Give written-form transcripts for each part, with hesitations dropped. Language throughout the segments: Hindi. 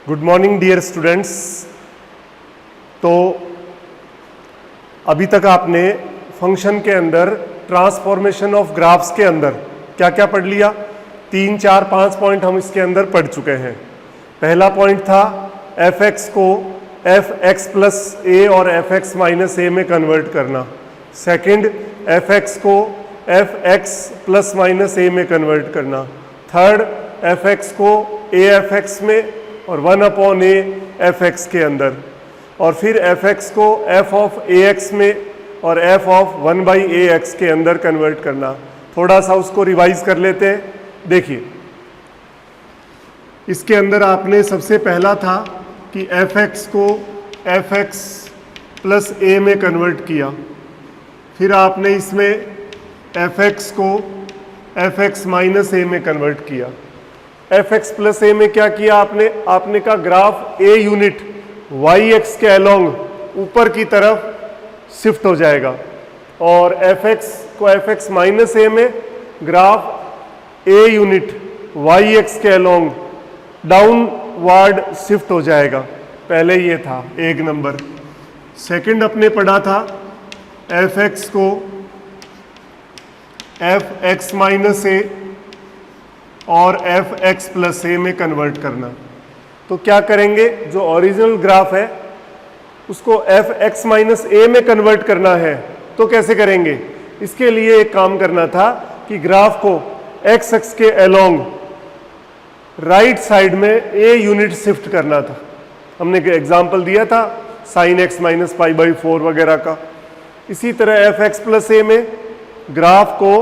Good morning dear students. तो अभी तक आपने फंक्शन के अंदर ट्रांसफॉर्मेशन ऑफ ग्राफ्स के अंदर क्या क्या पढ़ लिया? 3, 4, 5 पॉइंट हम इसके अंदर पढ़ चुके हैं। पहला पॉइंट था एफ एक्स को एफ एक्स प्लस ए और एफ एक्स माइनस ए में कन्वर्ट करना। सेकंड, एफ एक्स को एफ एक्स प्लस माइनस ए में कन्वर्ट करना। थर्ड, एफ एक्स को ए एफ एक्स में और 1/a एफ एक्स के अंदर, और फिर एफ एक्स को एफ ऑफ ए एक्स में और एफ ऑफ 1/a एक्स के अंदर कन्वर्ट करना। थोड़ा सा उसको रिवाइज कर लेते हैं। देखिए, इसके अंदर आपने सबसे पहला था कि एफ एक्स को एफ एक्स प्लस ए में कन्वर्ट किया। फिर आपने इसमें एफ एक्स को एफ एक्स माइनस ए में कन्वर्ट किया। एफ एक्स प्लस ए में क्या किया आपने कहा graph a unit Y x के अलोंग ऊपर की तरफ शिफ्ट हो जाएगा, और एफ एक्स को एफ एक्स माइनस ए में graph a unit Y x के अलोंग डाउनवर्ड शिफ्ट हो जाएगा। पहले ये था एक नंबर। सेकंड अपने पढ़ा था एफ एक्स को एफ एक्स माइनस ए और एफ एक्स प्लस ए में कन्वर्ट करना। तो क्या करेंगे, जो ओरिजिनल ग्राफ है उसको एफ एक्स माइनस ए में कन्वर्ट करना है। तो कैसे करेंगे? इसके लिए एक काम करना था कि ग्राफ को एक्स एक्स के अलोंग राइट साइड में ए यूनिट शिफ्ट करना था। हमने एग्जाम्पल दिया था sine x minus pi by 4 वगैरह का। इसी तरह एफ एक्स प्लस ए में ग्राफ को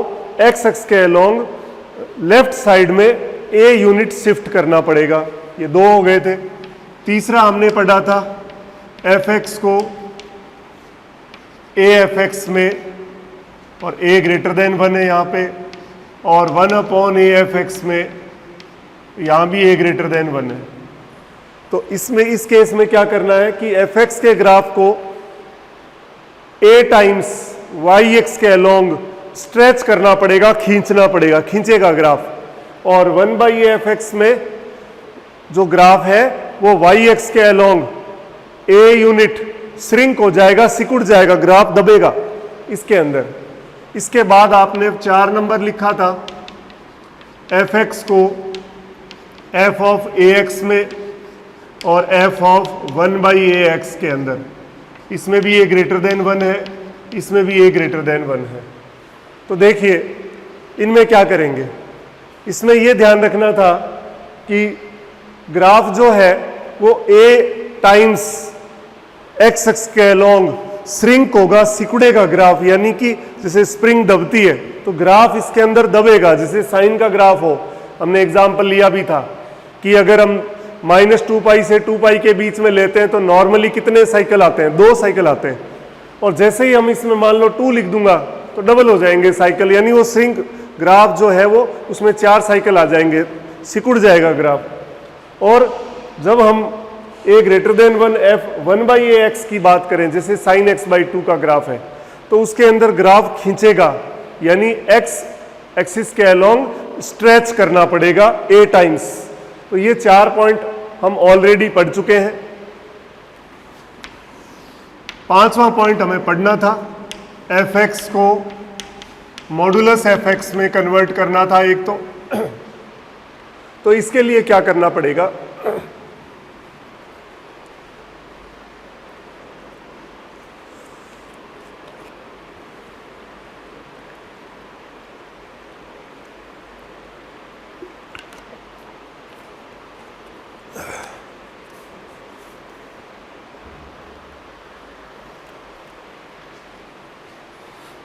एक्स एक्स के अलोंग लेफ्ट साइड में ए यूनिट शिफ्ट करना पड़ेगा। ये दो हो गए थे। तीसरा हमने पढ़ा था एफ एक्स को ए एफ एक्स में, और ए ग्रेटर देन 1 है यहाँ पे, और 1/a एफ एक्स में, यहाँ भी ए ग्रेटर देन 1 है। तो इसमें इस केस में क्या करना है कि एफ एक्स के ग्राफ को ए टाइम्स वाई एक्स के अलोंग स्ट्रेच करना पड़ेगा, खींचना पड़ेगा, खींचेगा ग्राफ। और 1/a एफ एक्स में जो ग्राफ है वो वाई एक्स के अलोंग ए यूनिट श्रिंक हो जाएगा, सिकुड़ जाएगा, ग्राफ दबेगा इसके अंदर। इसके बाद आपने 4 नंबर लिखा था एफ एक्स को एफ ऑफ ए एक्स में और एफ ऑफ 1/a एक्स के अंदर। इसमें भी ए ग्रेटर देन 1 है, इसमें भी ए ग्रेटर देन 1 है। तो देखिए इनमें क्या करेंगे, इसमें यह ध्यान रखना था कि ग्राफ जो है वो ए टाइम्स एक्स एक्स के अलोंग श्रिंक होगा, सिकुड़ेगा ग्राफ, यानी कि जैसे स्प्रिंग दबती है तो ग्राफ इसके अंदर दबेगा, जैसे साइन का ग्राफ हो। हमने एग्जाम्पल लिया भी था कि अगर हम -2π से 2π के बीच में लेते हैं तो नॉर्मली कितने साइकिल आते हैं? 2 साइकिल आते हैं। और जैसे ही हम इसमें मान लो 2 लिख दूंगा तो डबल हो जाएंगे साइकिल, यानी वो श्रिंक ग्राफ जो है वो उसमें 4 साइकिल आ जाएंगे, सिकुड़ जाएगा ग्राफ। और जब हम a greater than 1 f 1/a x की बात करें, जैसे साइन x/2 का ग्राफ है, तो उसके अंदर ग्राफ खींचेगा, यानी एक्स एक्सिस के अलोंग स्ट्रेच करना पड़ेगा ए टाइम्स। तो ये 4 पॉइंट हम ऑलरेडी पढ़ चुके हैं। 5वां पॉइंट हमें पढ़ना था, एफ एक्स को मॉडुलस एफ एक्स में कन्वर्ट करना था एक तो इसके लिए क्या करना पड़ेगा?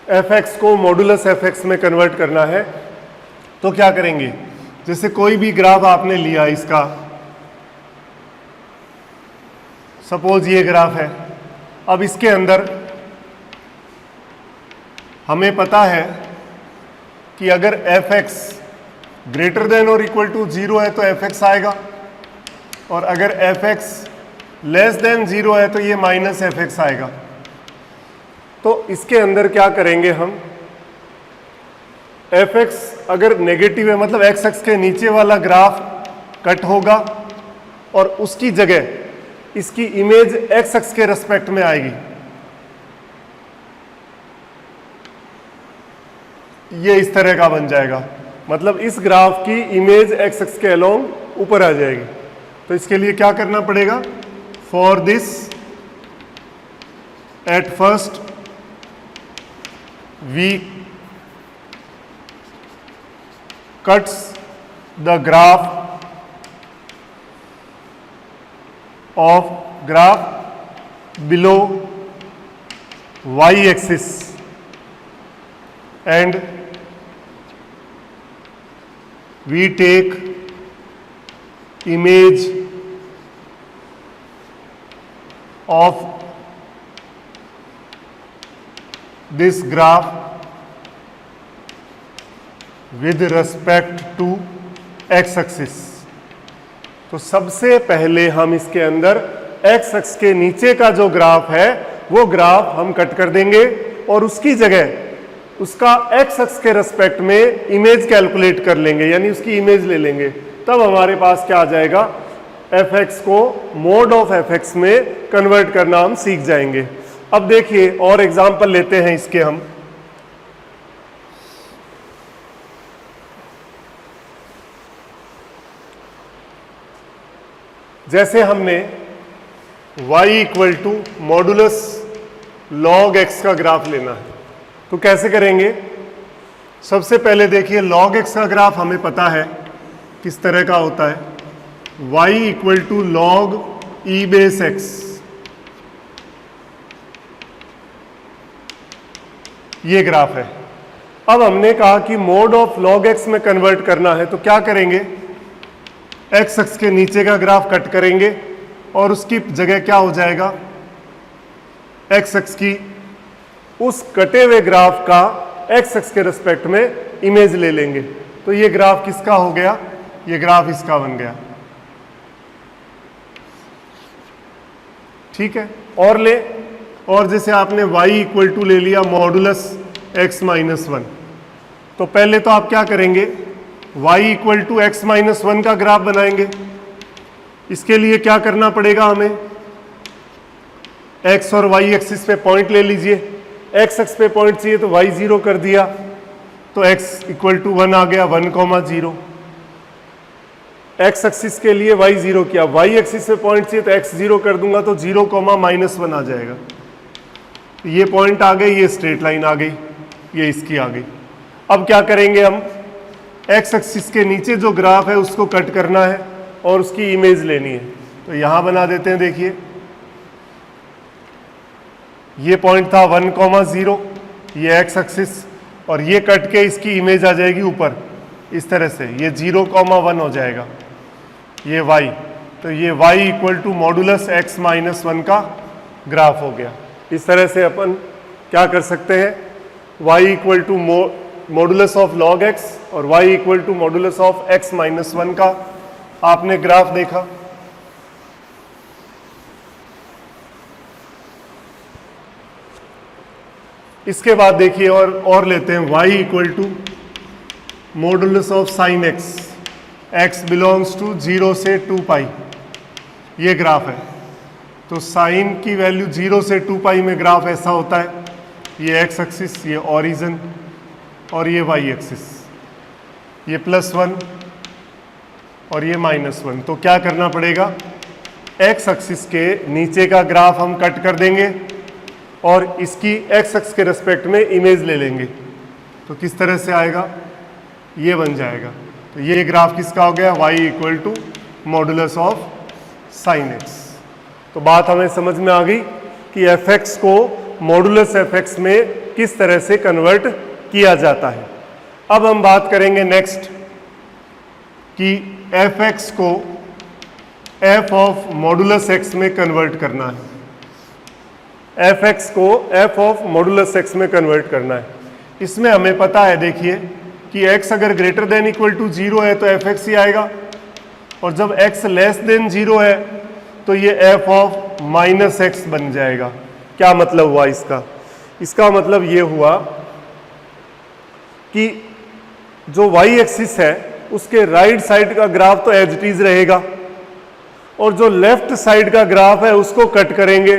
एफ एक्स को मॉडुलस एफ एक्स में कन्वर्ट करना है। तो क्या करेंगे, जैसे कोई भी ग्राफ आपने लिया, इसका सपोज ये ग्राफ है। अब इसके अंदर हमें पता है कि अगर एफ एक्स ग्रेटर देन और इक्वल टू 0 है तो एफ एक्स आएगा, और अगर एफ एक्स लेस देन 0 है तो ये माइनस एफ एक्स आएगा। तो इसके अंदर क्या करेंगे हम, एफ एक्स अगर नेगेटिव है मतलब एक्स एक्स के नीचे वाला ग्राफ कट होगा और उसकी जगह इसकी इमेज एक्स अक्ष के रेस्पेक्ट में आएगी। ये इस तरह का बन जाएगा, मतलब इस ग्राफ की इमेज एक्स अक्ष के अलोंग ऊपर आ जाएगी। तो इसके लिए क्या करना पड़ेगा? For this at first we cuts the graph of graph below y axis and we take image of this graph with respect to x axis। तो सबसे पहले हम इसके अंदर x अक्ष के नीचे का जो ग्राफ है वो ग्राफ हम कट कर देंगे और उसकी जगह उसका x अक्ष के रेस्पेक्ट में इमेज कैलकुलेट कर लेंगे, यानी उसकी इमेज ले लेंगे। तब हमारे पास क्या आ जाएगा? fx को मोड ऑफ fx में कन्वर्ट करना हम सीख जाएंगे। अब देखिए और एग्जांपल लेते हैं इसके हम। जैसे हमने y equal to modulus log x का ग्राफ लेना है, तो कैसे करेंगे? सबसे पहले देखिए log x का ग्राफ हमें पता है किस तरह का होता है। y equal to log e base x, ये ग्राफ है। अब हमने कहा कि मोड ऑफ log x में कन्वर्ट करना है, तो क्या करेंगे? एक्स अक्ष के नीचे का ग्राफ कट करेंगे और उसकी जगह क्या हो जाएगा? एक्स अक्ष की उस कटे हुए ग्राफ का एक्स अक्ष के रिस्पेक्ट में इमेज ले लेंगे। तो ये ग्राफ किसका हो गया? ये ग्राफ इसका बन गया। ठीक है, और ले, और जैसे आपने y इक्वल टू ले लिया मॉडुलस x माइनस 1, तो पहले तो आप क्या करेंगे? y equal to x minus 1 का ग्राफ बनाएंगे। इसके लिए क्या करना पड़ेगा हमें? x और y एक्सिस पे पॉइंट ले लीजिए। x एक्स पे पॉइंट चाहिए तो y 0 कर दिया, तो x इक्वल टू 1 आ गया, 1,0। x एक्सिस के लिए y 0 किया, y एक्सिस पे पॉइंट चाहिए तो x 0 कर दूंगा, तो 0,-1 आ जाएगा। ये पॉइंट आ गए, ये स्ट्रेट लाइन आ गई, ये इसकी आ गई। अब क्या करेंगे हम? एक्स एक्सिस के नीचे जो ग्राफ है उसको कट करना है और उसकी इमेज लेनी है। तो यहां बना देते हैं। देखिए ये पॉइंट था 1,0, ये एक्स एक्सिस, और ये कट के इसकी इमेज आ जाएगी ऊपर इस तरह से, ये 0,1 हो जाएगा, ये y। तो ये y equal to modulus x minus 1 का ग्राफ हो गया। इस तरह से अपन क्या कर सकते हैं? y equal to modulus of log x और y equal to modulus of x minus 1 का आपने ग्राफ देखा। इसके बाद देखिए और लेते हैं y equal to modulus of sine x, x belongs to 0 से 2 पाई, ये ग्राफ है। तो साइन की वैल्यू 0 से 2 पाई में ग्राफ ऐसा होता है। ये x एक्सिस, ये ओरिजिन, और ये y एक्सिस, ये +1 और ये -1। तो क्या करना पड़ेगा? x एक्सिस के नीचे का ग्राफ हम कट कर देंगे और इसकी x एक्सिस के रेस्पेक्ट में इमेज ले लेंगे। तो किस तरह से आएगा? ये बन जाएगा। तो ये ग्राफ किसका हो गया? y equal to modulus of sine x। तो बात हमें समझ में आ गई कि fx को मॉडुलस fx में किस तरह से कन्वर्ट किया जाता है। अब हम बात करेंगे नेक्स्ट कि fx को f ऑफ मॉडुलस x में कन्वर्ट करना है। fx को f ऑफ मॉडुलस x में कन्वर्ट करना है। इसमें हमें पता है, देखिए कि x अगर ग्रेटर देन इक्वल टू 0 है तो fx ही आएगा, और जब x लेस देन 0 है तो ये f ऑफ माइनस x बन जाएगा। क्या मतलब हुआ इसका? इसका मतलब ये हुआ कि जो y एक्सिस है उसके राइट साइड का ग्राफ तो एज इट इज रहेगा, और जो लेफ्ट साइड का ग्राफ है उसको कट करेंगे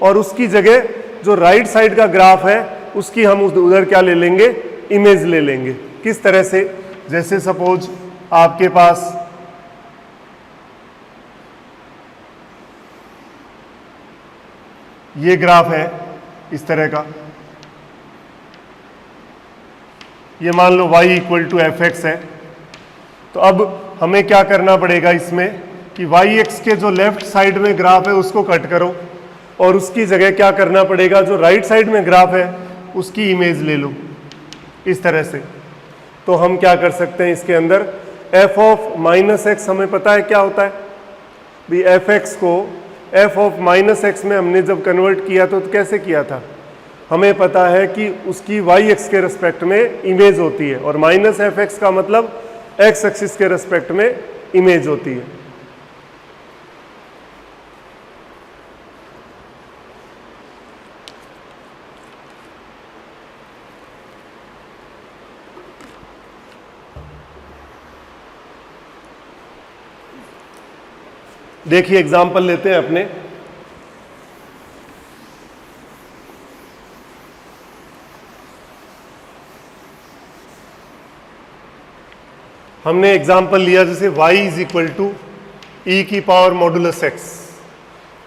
और उसकी जगह जो राइट साइड का ग्राफ है उसकी हम उधर क्या ले लेंगे, इमेज ले लेंगे। किस तरह से, जैसे सपोज आपके पास ये ग्राफ है इस तरह का, ये मान लो y equal to f x है। तो अब हमें क्या करना पड़ेगा इसमें कि वाई एक्स के जो लेफ्ट साइड में ग्राफ है उसको कट करो और उसकी जगह क्या करना पड़ेगा, जो राइट साइड में ग्राफ है उसकी इमेज ले लो इस तरह से। तो हम क्या कर सकते हैं इसके अंदर, एफ ऑफ माइनस एक्स हमें पता है क्या होता है भी, एफ एक्स को एफ ऑफ माइनस एक्स में हमने जब कन्वर्ट किया तो कैसे किया था, हमें पता है कि उसकी वाई एक्स के रिस्पेक्ट में इमेज होती है और माइनस एफ एक्स का मतलब एक्स एक्सिस के रिस्पेक्ट में इमेज होती है। देखिए एग्जाम्पल लेते हैं अपने, हमने एग्जाम्पल लिया जैसे y is equal to e की पावर मॉडुलस एक्स।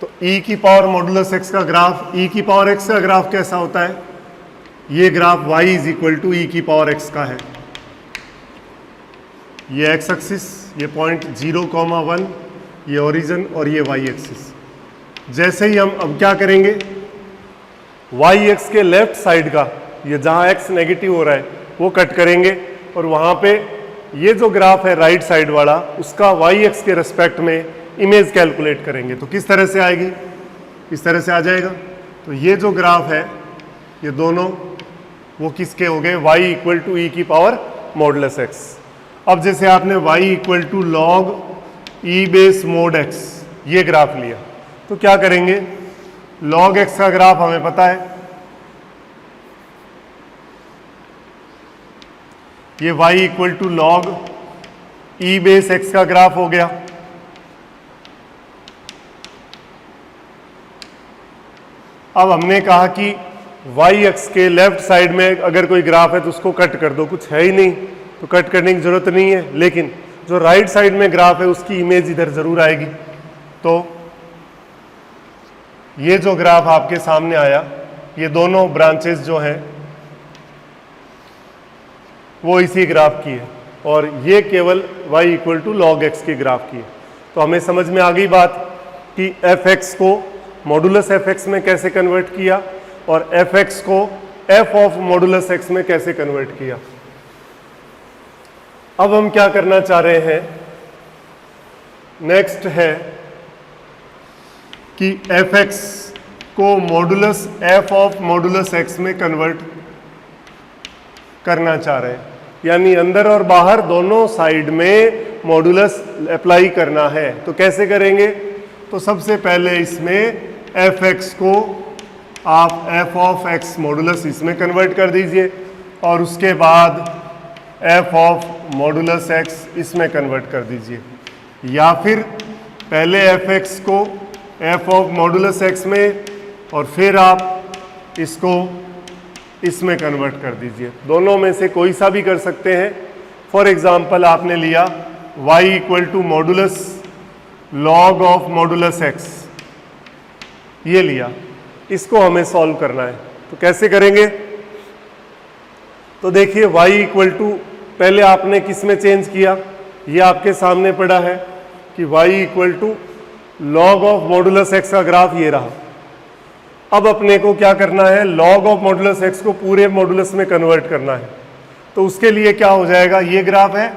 तो e की पावर मॉडुलस एक्स का ग्राफ, e की पावर x का ग्राफ कैसा होता है, ये graph y is equal to e की पावर x का है। ये x एक्सिस, ये पॉइंट 0,1, ये ओरिजिन और ये y एक्सिस। जैसे ही हम अब क्या करेंगे, y एक्स के लेफ्ट साइड का, ये जहाँ x नेगेटिव हो रहा है वो कट करेंगे और वहाँ पे ये जो ग्राफ है राइट साइड वाला उसका y एक्स के रिस्पेक्ट में इमेज कैलकुलेट करेंगे। तो किस तरह से आएगी, इस तरह से आ जाएगा। तो ये जो ग्राफ है ये दोनों वो किसके हो गए, y इक्वल टू ई की पावर मॉडुलस एक्स। अब जैसे आपने y equal to log e base mod x ये ग्राफ लिया तो क्या करेंगे, log x का ग्राफ हमें पता है, ये y equal to log e base x का ग्राफ हो गया। अब हमने कहा कि y एक्स के लेफ्ट साइड में अगर कोई ग्राफ है तो उसको कट कर दो, कुछ है ही नहीं तो कट करने की जरूरत नहीं है, लेकिन जो राइट साइड में ग्राफ है उसकी इमेज इधर जरूर आएगी। तो ये जो ग्राफ आपके सामने आया, ये दोनों ब्रांचेस जो हैं वो इसी ग्राफ की है और ये केवल y equal to log x के ग्राफ की है। तो हमें समझ में आ गई बात कि एफ एक्स को मॉडुलस एफ एक्स में कैसे कन्वर्ट किया और एफ एक्स को एफ ऑफ मॉडुलस एक्स में कैसे कन्वर्ट किया। अब हम क्या करना चाह रहे हैं, नेक्स्ट है कि एफ एक्स को modulus F of modulus x में कन्वर्ट करना चाह रहे हैं, यानी अंदर और बाहर दोनों साइड में मॉडुलस अप्लाई करना है। तो कैसे करेंगे, तो सबसे पहले इसमें एफ एक्स को आप एफ ऑफ एक्स मॉडुलस इसमें कन्वर्ट कर दीजिए और उसके बाद एफ ऑफ मॉडुलस एक्स इसमें कन्वर्ट कर दीजिए, या फिर पहले एफ एक्स को एफ ऑफ मॉडुलस एक्स में और फिर आप इसको इसमें कन्वर्ट कर दीजिए। दोनों में से कोई सा भी कर सकते हैं। फॉर एग्जाम्पल आपने लिया y equal to modulus log of modulus x, ये लिया, इसको हमें सॉल्व करना है। तो कैसे करेंगे, तो देखिए y इक्वल टू पहले आपने किस में चेंज किया, ये आपके सामने पड़ा है कि y equal to log of modulus x का ग्राफ ये रहा। अब अपने को क्या करना है, लॉग ऑफ मॉडुलस एक्स को पूरे मॉडुलस में कन्वर्ट करना है। तो उसके लिए क्या हो जाएगा, ये ग्राफ है,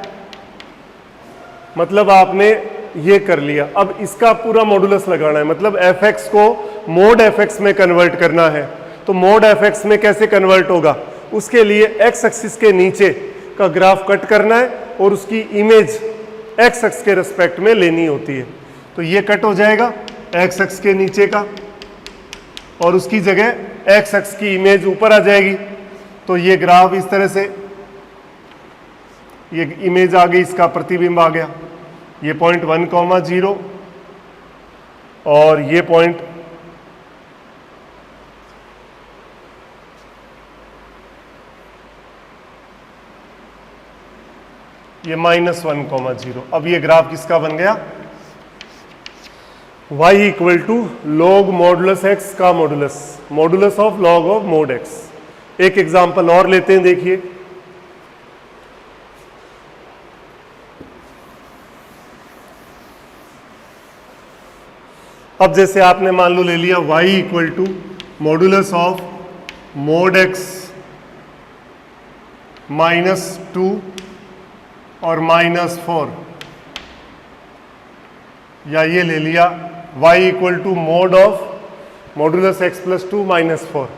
मतलब आपने ये कर लिया। अब इसका पूरा मॉडुलस लगाना है, मतलब एफ एक्स को मोड एफ एक्स में कन्वर्ट करना है। तो मोड एफ एक्स में कैसे कन्वर्ट होगा, उसके लिए एक्स एक्सिस के नीचे का ग्राफ कट करना है और उसकी इमेज एक्स एक्स के रिस्पेक्ट में लेनी होती है। तो ये कट हो जाएगा एक्स एक्स के नीचे का और उसकी जगह एक्स एक्स की इमेज ऊपर आ जाएगी। तो ये ग्राफ इस तरह से, ये इमेज आ गई, इसका प्रतिबिंब आ गया। ये पॉइंट 1,0, और ये पॉइंट ये -1,0। अब ये ग्राफ किसका बन गया? y equal to log modulus x का modulus of log of mod x। एक एग्जांपल और लेते हैं, देखिए। अब जैसे आपने मान लो ले लिया y equal to modulus of mod x -2 और -4, या ये ले लिया y equal to mod of modulus x + 2 -4।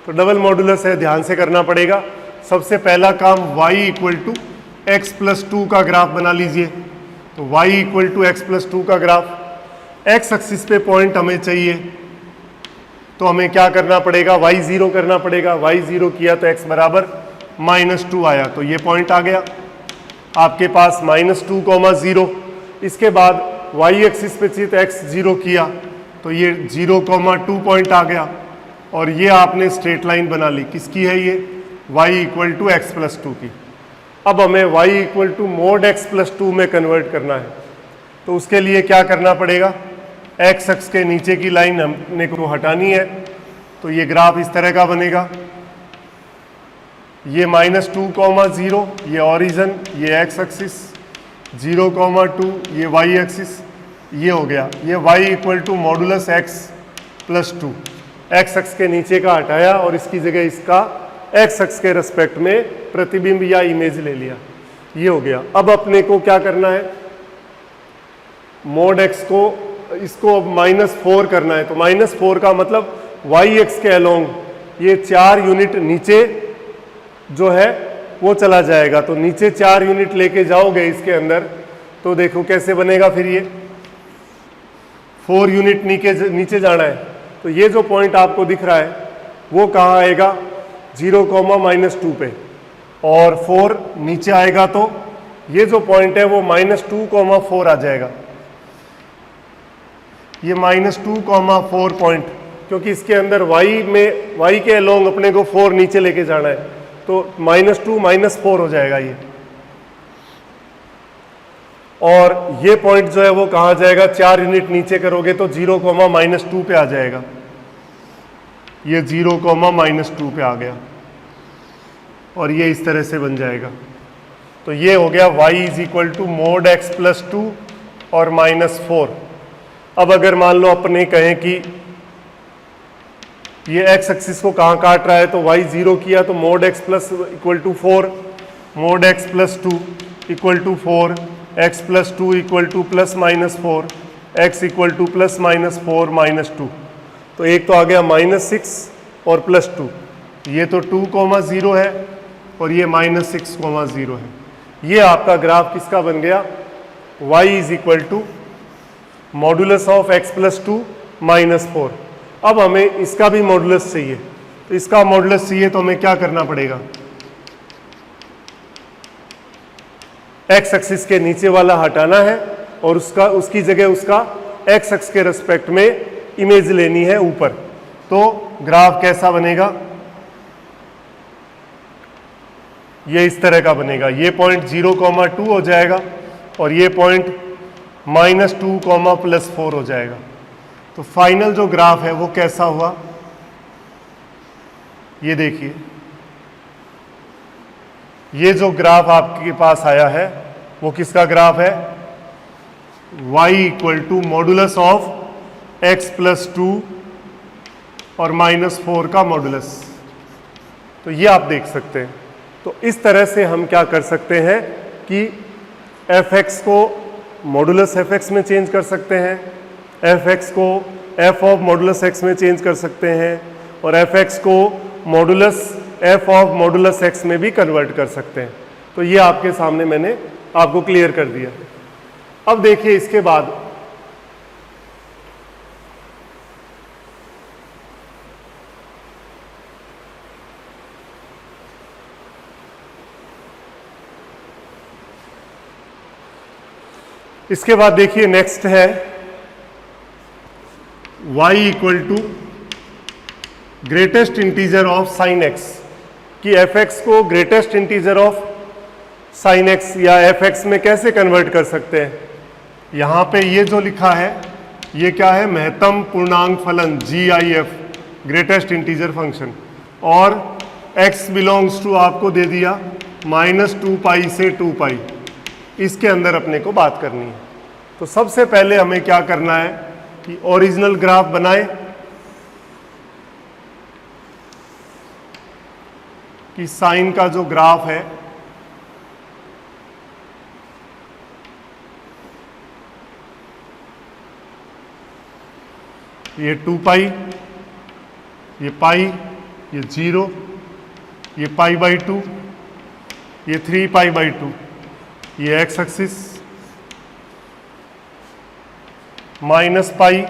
तो डबल मॉडुलस है, ध्यान से करना पड़ेगा। सबसे पहला काम y इक्वल टू x + 2 का ग्राफ बना लीजिए। तो y इक्वल टू x + 2 का ग्राफ, x एक्सिस पे पॉइंट हमें चाहिए, तो हमें क्या करना पड़ेगा? y 0 करना पड़ेगा। y 0 किया तो x बराबर -2 आया, तो ये पॉइंट आ गया आपके पास -2, 0। इसके बाद y एक्सिस पे चाहिए तो x 0 किया तो ये 0, 2 पॉइंट आ गया, और ये आपने स्ट्रेट लाइन बना ली। किसकी है ये? y इक्वल टू x + 2 की। अब हमें y equal to mod x + 2 में कन्वर्ट करना है, तो उसके लिए क्या करना पड़ेगा? x अक्ष के नीचे की लाइन हमने को हटानी है, तो ये ग्राफ इस तरह का बनेगा। ये -2, 0, ये ऑरिजन, ये x एक्सिस, 0, 2, ये y एक्सिस, ये हो गया। ये y equal to modulus x + 2, x अक्ष के नीचे का हटाया और इसकी जगह इसका x अक्ष के रेस्पेक्ट में प्रतिबिंब या इमेज ले लिया, ये हो गया। अब अपने को क्या करना है? मोड x को, इसको अब -4 करना है, तो -4 का मतलब y एक्स के अलोंग ये 4 यूनिट नीचे जो है वो चला जाएगा। तो नीचे 4 यूनिट लेके जाओगे इसके अंदर, तो देखो कैसे बनेगा फिर ये 4 यूनिट नीचे जाना है। तो ये जो पॉइंट आपको दिख रहा है वो कहाँ आएगा? 0, -2 पे, और 4 नीचे आएगा तो ये जो पॉइंट है वो -2, 4 आ जाएगा। ये -2, 4 पॉइंट, क्योंकि इसके अंदर y के अलोंग अपने को 4 नीचे लेके जाना है, तो -2 -4 हो जाएगा ये। और ये पॉइंट जो है वो कहाँ जाएगा? 4 यूनिट नीचे करोगे तो 0, -2 पे आ जाएगा। ये 0, -2 पे आ गया, और ये इस तरह से बन जाएगा। तो ये हो गया y equal to mod x + 2 और -4। अब अगर मान लो अपने कहें कि ये x एक्सिस को कहाँ काट रहा है, तो y 0 किया तो mod x equal to 4, mod x + 2 equal to 4, x + 2 equal to +-4, x equal to +-4 -2। तो एक तो आ गया -6 और +2, ये तो 2, 0 है, और ये -6, 0 है। ये आपका ग्राफ किसका बन गया? y equal to modulus of x + 2 -4। अब हमें इसका भी मॉडुलस चाहिए, तो इसका मॉडुलस चाहिए तो हमें क्या करना पड़ेगा? x एक्सिस के नीचे वाला हटाना है और उसकी जगह उसका x अक्ष के रेस्पेक्ट में इमेज लेनी है ऊपर। तो ग्राफ कैसा बनेगा? ये इस तरह का बनेगा। ये पॉइंट 0, 2 हो जाएगा, और ये पॉइंट -2, +4 हो जाएगा। तो फाइनल जो ग्राफ है वो कैसा हुआ? ये देखिए, ये जो ग्राफ आपके पास आया है वो किसका ग्राफ है? y equal to modulus of x + 2 और -4 का मॉडुलस। तो ये आप देख सकते हैं। तो इस तरह से हम क्या कर सकते हैं कि fx को मॉडुलस fx में चेंज कर सकते हैं, fx को f ऑफ मॉडुलस x में चेंज कर सकते हैं, और fx को modulus f of modulus x में भी कन्वर्ट कर सकते हैं। तो ये आपके सामने मैंने आपको क्लियर कर दिया। अब देखिए इसके बाद देखिए नेक्स्ट है y equal to greatest integer of sine x, कि एफ एक्स को greatest integer of sine x या एफ एक्स में कैसे कन्वर्ट कर सकते हैं। यहाँ पे ये जो लिखा है ये क्या है, महत्तम पूर्णांक फलन GIF, ग्रेटेस्ट इंटीजर फंक्शन, और x बिलोंग्स टू आपको दे दिया -2 पाई से 2 पाई, इसके अंदर अपने को बात करनी है। तो सबसे पहले हमें क्या करना है कि ओरिजिनल ग्राफ बनाए, कि साइन का जो ग्राफ है ये 2 पाई, ये पाई, ये 0, ये पाई बाई 2, ये 3 पाई बाई 2, ये एक्स एक्सिस, माइनस पाई,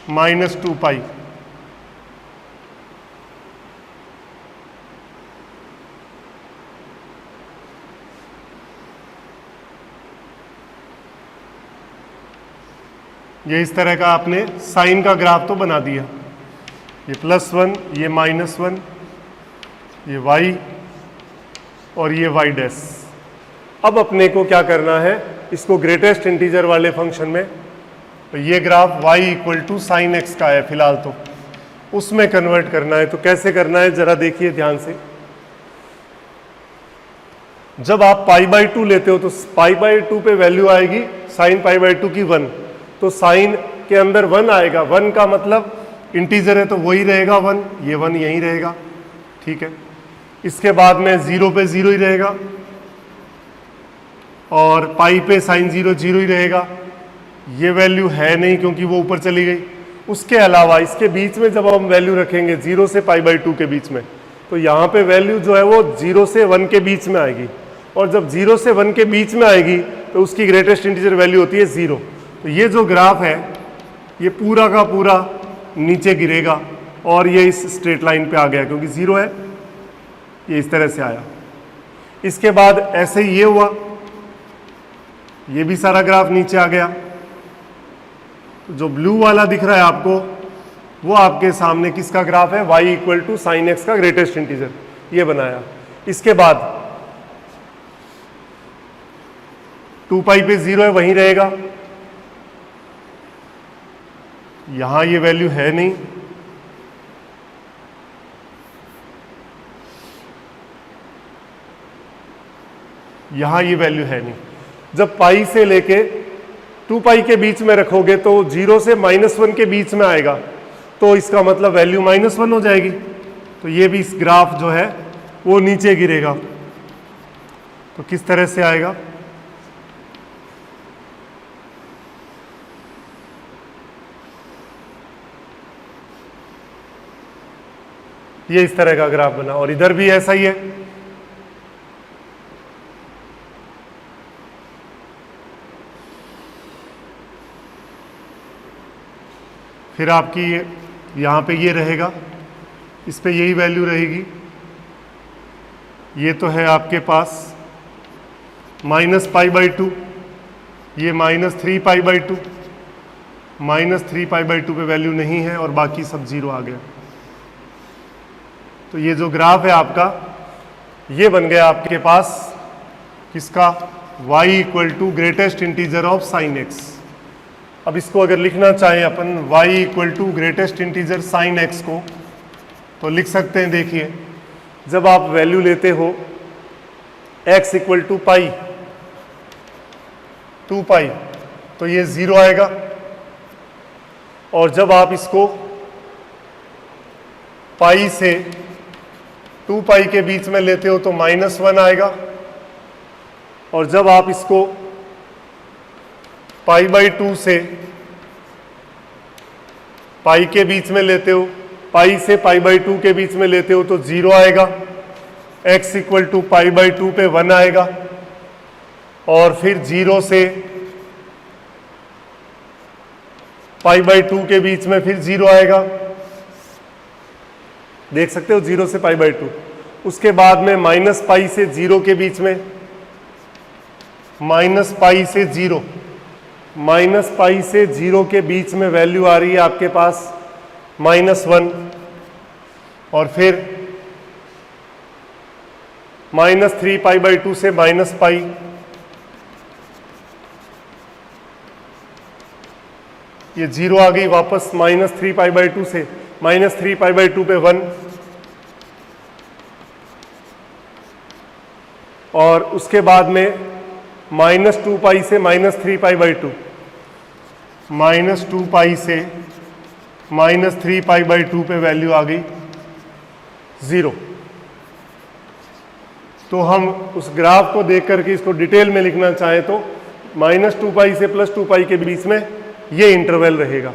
-2 पाई, ये इस तरह का आपने साइन का ग्राफ तो बना दिया। ये +1, ये -1, ये y और ये y डैश। अब अपने को क्या करना है, इसको ग्रेटेस्ट इंटीजर वाले फंक्शन में, तो ये graph y equal to sine x का है फिलहाल, तो उसमें कन्वर्ट करना है। तो कैसे करना है जरा देखिए ध्यान से। जब आप π/2 लेते हो तो π/2 पे वैल्यू आएगी साइन π/2 की 1, तो साइन के अंदर 1 आएगा। 1 का मतलब इंटीजर है तो वही रहेगा 1, ये 1 यहीं रहेगा, ठीक है। इसके बाद में 0 पे 0 ही रहेगा, और पाई पे साइन 0 0 ही रहेगा। ये वैल्यू है नहीं क्योंकि वो ऊपर चली गई। उसके अलावा इसके बीच में जब हम वैल्यू रखेंगे 0 से π/2 के बीच में, तो यहाँ पे वैल्यू जो है वो 0 से 1 के बीच में आएगी, और जब 0 से 1 के बीच में आएगी तो उसकी ग्रेटेस्ट इंटीजर वैल्यू होती है 0। तो ये जो ग्राफ है ये पूरा का पूरा नीचे गिरेगा, और ये इस स्ट्रेट लाइन पे आ गया क्योंकि 0 है, ये इस तरह से आया। इसके बाद ऐसे ही ये हुआ, ये भी सारा ग्राफ नीचे आ गया। तो जो ब्लू वाला दिख रहा है आपको, वो आपके सामने किसका ग्राफ है, y equal to sine x का ग्रेटेस्ट इंटीजर, ये बनाया। इसके बाद 2 पाई पे 0 है, वहीं रहेगा। यहां ये वैल्यू है नहीं, यहां ये वैल्यू है नहीं। जब पाई से लेके 2 पाई के बीच में रखोगे तो 0 से -1 के बीच में आएगा, तो इसका मतलब वैल्यू -1 हो जाएगी। तो ये भी इस ग्राफ जो है वो नीचे गिरेगा। तो किस तरह से आएगा, ये इस तरह का ग्राफ बना, और इधर भी ऐसा ही है। फिर आपकी यहाँ पे ये रहेगा, इस पे यही वैल्यू रहेगी। ये तो है आपके पास -π/2, ये -3 π/2, -3 π/2 पे वैल्यू नहीं है, और बाकी सब 0 आ गया। तो ये जो ग्राफ है आपका, ये बन गया आपके पास किसका, y equal to greatest integer of sine x. अब इसको अगर लिखना चाहें अपन y equal to greatest integer sine x को, तो लिख सकते हैं। देखिए, जब आप वैल्यू लेते हो x इक्वल टू पाई, 2 पाई, तो ये 0 आएगा। और जब आप इसको पाई से 2 पाई के बीच में लेते हो तो -1 आएगा। और जब आप इसको π/2 से पाई के बीच में लेते हो, पाई से π/2 के बीच में लेते हो तो 0 आएगा। x इक्वल टू π/2 पे 1 आएगा, और फिर 0 से π/2 के बीच में फिर 0 आएगा। देख सकते हो 0 से π/2। उसके बाद में -π से 0 के बीच में, -π से 0, -π से 0 के बीच में वैल्यू आ रही है आपके पास -1, और फिर -3π/2 से -π, ये 0 आ गई वापस -3π/2 से -3π/2 पे 1, और उसके बाद में -2π से -3π/2, -2π से -3π/2 पे वैल्यू आ गई 0। तो हम उस ग्राफ को देख करके इसको डिटेल में लिखना चाहें तो -2π से +2π के बीच में ये इंटरवल रहेगा।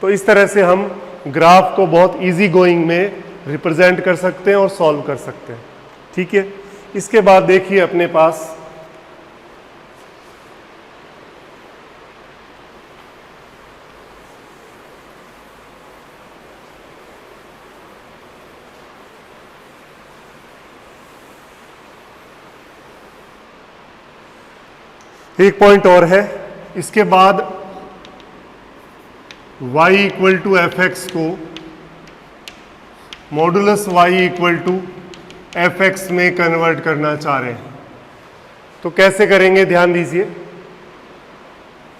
तो इस तरह से हम ग्राफ को बहुत इजी गोइंग में रिप्रेजेंट कर सकते हैं और सॉल्व कर सकते हैं। ठीक है, इसके बाद देखिए अपने पास एक पॉइंट और है। इसके बाद y equal to f x को modulus y equal to f x में कन्वर्ट करना चाह रहे हैं। तो कैसे करेंगे, ध्यान दीजिए।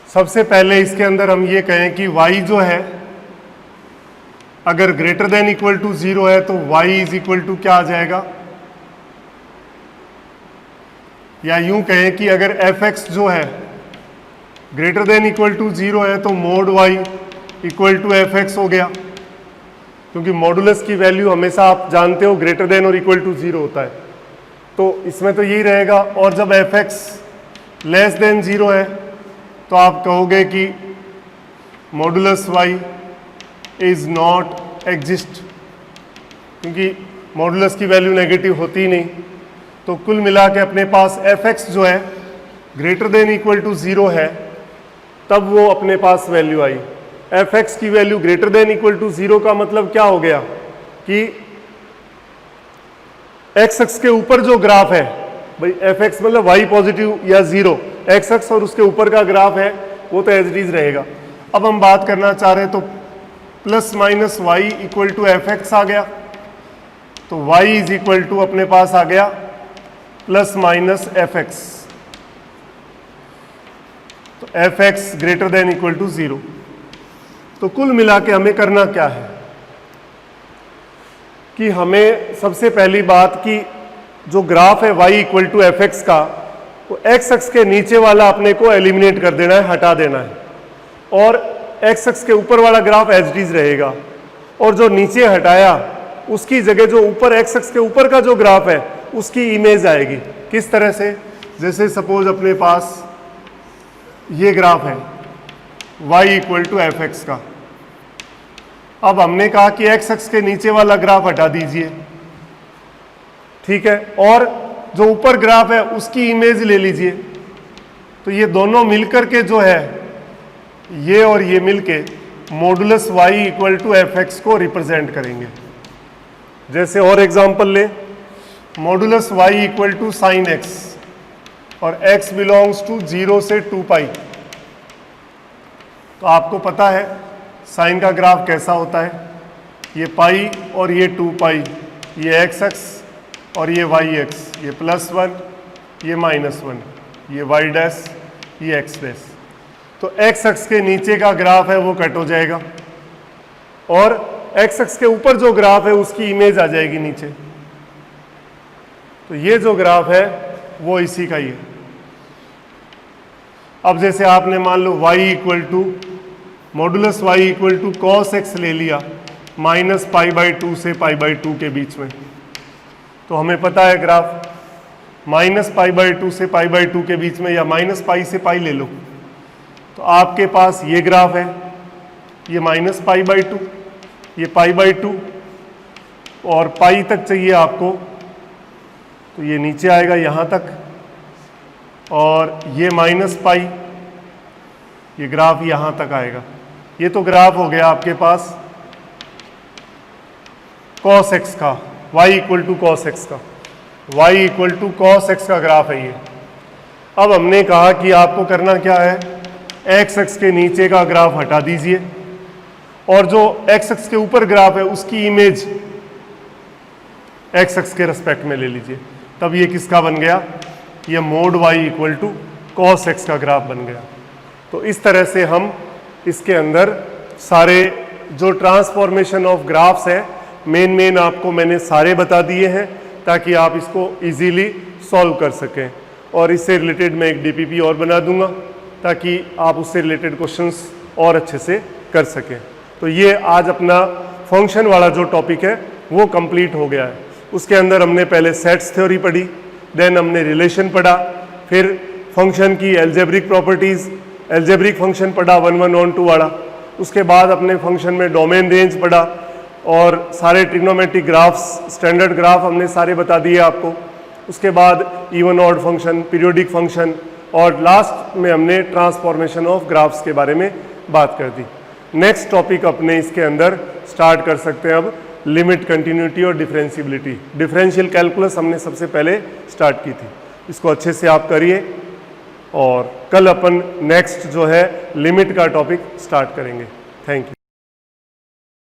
सबसे पहले इसके अंदर हम ये कहें कि y जो है अगर ग्रेटर देन इक्वल टू 0 है तो y इज इक्वल टू क्या आ जाएगा, या यूं कहें कि अगर एफ एक्स जो है ग्रेटर देन इक्वल टू 0 है तो mod y equal to f x हो गया, क्योंकि मॉडुलस की वैल्यू हमेशा आप जानते हो ग्रेटर देन और इक्वल टू 0 होता है। तो इसमें तो यही रहेगा। और जब एफ एक्स लेस देन 0 है तो आप कहोगे कि modulus y is not exist, क्योंकि मॉडुलस की वैल्यू नेगेटिव होती ही नहीं। तो कुल मिला के अपने पास एफ एक्स जो है ग्रेटर देन इक्वल टू 0 है, तब वो अपने पास वैल्यू आई। एफ एक्स की value greater than equal to 0 का मतलब क्या हो गया कि एक्स एक्स के ऊपर जो ग्राफ है, भाई एफ एक्स मतलब वाई पॉजिटिव या 0, एक्स एक्स और उसके ऊपर का ग्राफ है वो तो एज इट इज रहेगा। अब हम बात करना चाह रहे हैं तो plus minus y equal to f x आ गया, तो y इज इक्वल टू अपने पास आ गया प्लस माइनस एफ एक्स। तो f x greater than equal to 0। तो कुल मिला के हमें करना क्या है कि हमें सबसे पहली बात कि जो ग्राफ है y equal to f x का, वो x एक्स के नीचे वाला अपने को एलिमिनेट कर देना है, हटा देना है, और x एक्स के ऊपर वाला ग्राफ एज इट इज रहेगा, और जो नीचे हटाया उसकी जगह जो ऊपर x एक्स के ऊपर का जो ग्राफ है उसकी इमेज आएगी। किस तरह से, जैसे सपोज अपने पास ये ग्राफ है y equal to f x का। अब हमने कहा कि x एक्स के नीचे वाला ग्राफ हटा दीजिए, ठीक है, और जो ऊपर ग्राफ है उसकी इमेज ले लीजिए। तो ये दोनों मिलकर के जो है, ये और ये मिलके modulus y equal to f x को रिप्रेजेंट करेंगे। जैसे और एग्जांपल ले, modulus y equal to sine x और x बिलोंग्स टू 0 से 2 पाई। तो आपको पता है साइन का ग्राफ कैसा होता है, ये पाई और ये 2 पाई, ये x एक्स और ये y एक्स, ये +1 ये -1, ये y डैश ये x डैश। तो x एक्स के नीचे का ग्राफ है वो कट हो जाएगा, और x एक्स के ऊपर जो ग्राफ है उसकी इमेज आ जाएगी नीचे। तो ये जो ग्राफ है वो इसी का ही है। अब जैसे आपने मान लो y equal to modulus y equal to cos x ले लिया -π/2 से π/2 के बीच में, तो हमें पता है ग्राफ -π/2 से π/2 के बीच में, या -π से π ले लो, तो आपके पास ये ग्राफ है, ये -π/2, ये π/2, और पाई तक चाहिए आपको, तो ये नीचे आएगा यहाँ तक, और ये -π, ये ग्राफ यहाँ तक आएगा। ये तो ग्राफ हो गया आपके पास cos x का, y equal to cos x का, y equal to cos x का ग्राफ है ये। अब हमने कहा कि आपको करना क्या है एक्स एक्स के नीचे का ग्राफ हटा दीजिए और जो एक्स एक्स के ऊपर ग्राफ है उसकी इमेज एक्स एक्स के रेस्पेक्ट में ले लीजिए। तब ये किसका बन गया? ये mod y equal to cos x का ग्राफ बन गया। तो इस तरह से हम इसके अंदर सारे जो ट्रांसफॉर्मेशन ऑफ ग्राफ्स है मेन आपको मैंने सारे बता दिए हैं ताकि आप इसको इजीली सॉल्व कर सकें। और इससे रिलेटेड मैं एक डीपीपी और बना दूंगा ताकि आप उससे रिलेटेड क्वेश्चंस और अच्छे से कर सकें। तो ये आज अपना फंक्शन वाला जो टॉपिक है वो कंप्लीट हो गया है। उसके अंदर हमने पहले सेट्स थ्योरी पढ़ी, देन हमने रिलेशन पढ़ा, फिर फंक्शन की एल्जेब्रिक प्रॉपर्टीज़, एल्जेब्रिक फंक्शन पढ़ा 1 1 on 2 वाला। उसके बाद अपने फंक्शन में डोमेन रेंज पढ़ा और सारे ट्रिग्नोमेट्रिक ग्राफ्स, स्टैंडर्ड ग्राफ हमने सारे बता दिए आपको। उसके बाद even odd function, periodic function और लास्ट में हमने ट्रांसफॉर्मेशन ऑफ ग्राफ्स के बारे में बात कर दी। नेक्स्ट टॉपिक अपने इसके अंदर स्टार्ट कर सकते हैं अब लिमिट, कंटिन्यूटी और डिफरेंशियबिलिटी। डिफरेंशियल कैलकुलस हमने सबसे पहले स्टार्ट की थी, इसको अच्छे से आप करिए और कल अपन नेक्स्ट जो है लिमिट का टॉपिक स्टार्ट करेंगे। Thank you.